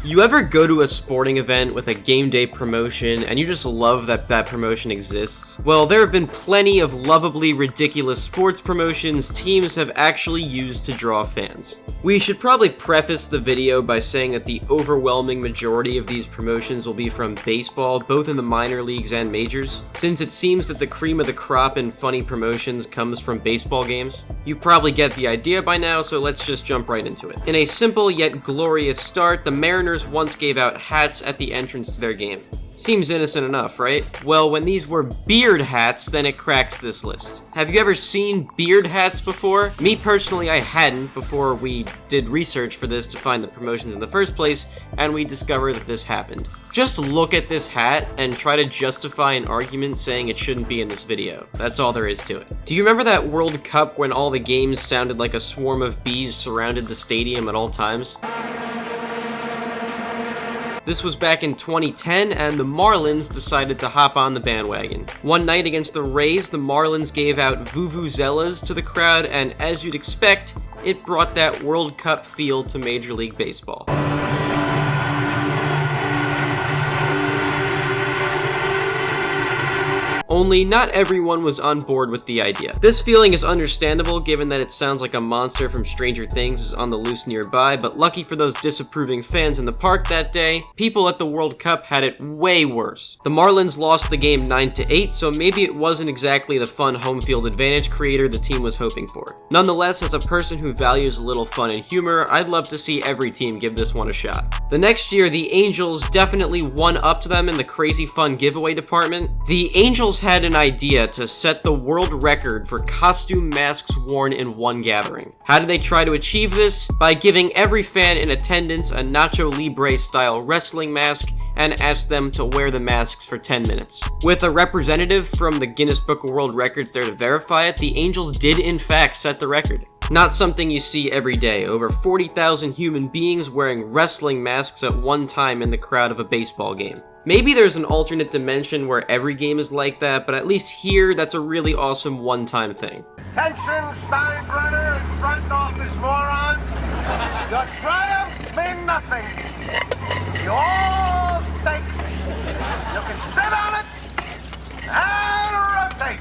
You ever go to a sporting event with a game day promotion and you just love that that promotion exists? Well, there have been plenty of lovably ridiculous sports promotions teams have actually used to draw fans. We should probably preface the video by saying that the overwhelming majority of these promotions will be from baseball, both in the minor leagues and majors, since it seems that the cream of the crop in funny promotions comes from baseball games. You probably get the idea by now, so let's just jump right into it. In a simple yet glorious start, the Mariners once gave out hats at the entrance to their game. Seems innocent enough, right? Well, when these were beard hats, then it cracks this list. Have you ever seen beard hats before? Me personally, I hadn't before we did research for this to find the promotions in the first place, and we discovered that this happened. Just look at this hat and try to justify an argument saying it shouldn't be in this video. That's all there is to it. Do you remember that World Cup when all the games sounded like a swarm of bees surrounded the stadium at all times? This was back in 2010, and the Marlins decided to hop on the bandwagon. One night against the Rays, the Marlins gave out vuvuzelas to the crowd, and as you'd expect, it brought that World Cup feel to Major League Baseball. Only not everyone was on board with the idea. This feeling is understandable given that it sounds like a monster from Stranger Things is on the loose nearby, but lucky for those disapproving fans in the park that day, people at the World Cup had it way worse. The Marlins lost the game 9-8, so maybe it wasn't exactly the fun home field advantage creator the team was hoping for. Nonetheless, as a person who values a little fun and humor, I'd love to see every team give this one a shot. The next year, the Angels definitely one-upped them in the crazy fun giveaway department. The Angels had an idea to set the world record for costume masks worn in one gathering. How did they try to achieve this? By giving every fan in attendance a Nacho Libre style wrestling mask and asked them to wear the masks for 10 minutes. With a representative from the Guinness Book of World Records there to verify it, the Angels did in fact set the record. Not something you see every day. Over 40,000 human beings wearing wrestling masks at one time in the crowd of a baseball game. Maybe there's an alternate dimension where every game is like that, but at least here, that's a really awesome one-time thing. Attention, Steinbrenner and front office morons. Your triumphs mean nothing. You all stink. You can sit on it and rotate.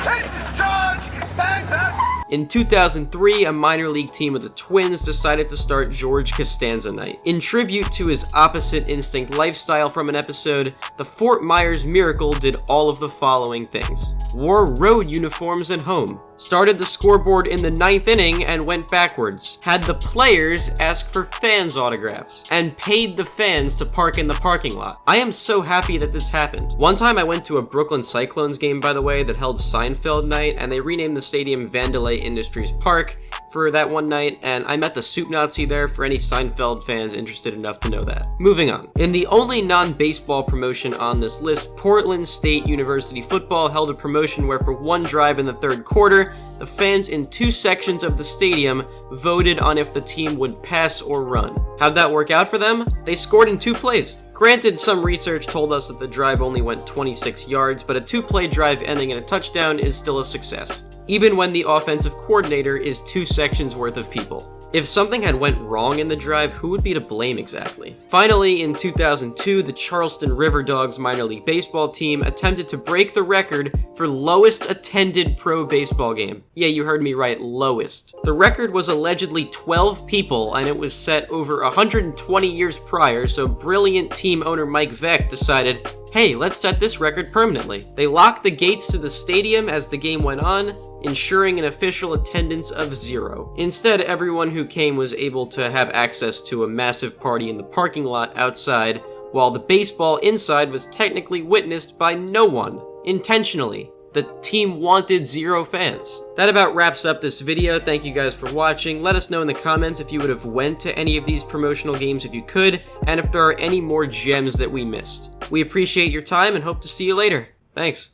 This is George Costanza. In 2003, a minor league team of the Twins decided to start George Costanza Night. In tribute to his opposite instinct lifestyle from an episode, the Fort Myers Miracle did all of the following things. Wore road uniforms at home, started the scoreboard in the 9th inning and went backwards, had the players ask for fans' autographs, and paid the fans to park in the parking lot. I am so happy that this happened. One time I went to a Brooklyn Cyclones game, by the way, that held Seinfeld Night, and they renamed the stadium Vandelay Industries Park for that one night, and I met the Soup Nazi there for any Seinfeld fans interested enough to know that. Moving on. In the only non-baseball promotion on this list, Portland State University football held a promotion where for one drive in the third quarter, the fans in two sections of the stadium voted on if the team would pass or run. How'd that work out for them? They scored in 2 plays. Granted, some research told us that the drive only went 26 yards, but a 2-play drive ending in a touchdown is still a success, even when the offensive coordinator is 2 sections worth of people. If something had went wrong in the drive, who would be to blame exactly? Finally, in 2002, the Charleston River Dogs minor league baseball team attempted to break the record for lowest attended pro baseball game. Yeah, you heard me right, lowest. The record was allegedly 12 people, and it was set over 120 years prior, so brilliant team owner Mike Veck decided, hey, let's set this record permanently. They locked the gates to the stadium as the game went on, ensuring an official attendance of 0. Instead, everyone who came was able to have access to a massive party in the parking lot outside, while the baseball inside was technically witnessed by no one, intentionally. The team wanted 0 fans. That about wraps up this video. Thank you guys for watching. Let us know in the comments if you would have went to any of these promotional games if you could, and if there are any more gems that we missed. We appreciate your time and hope to see you later. Thanks.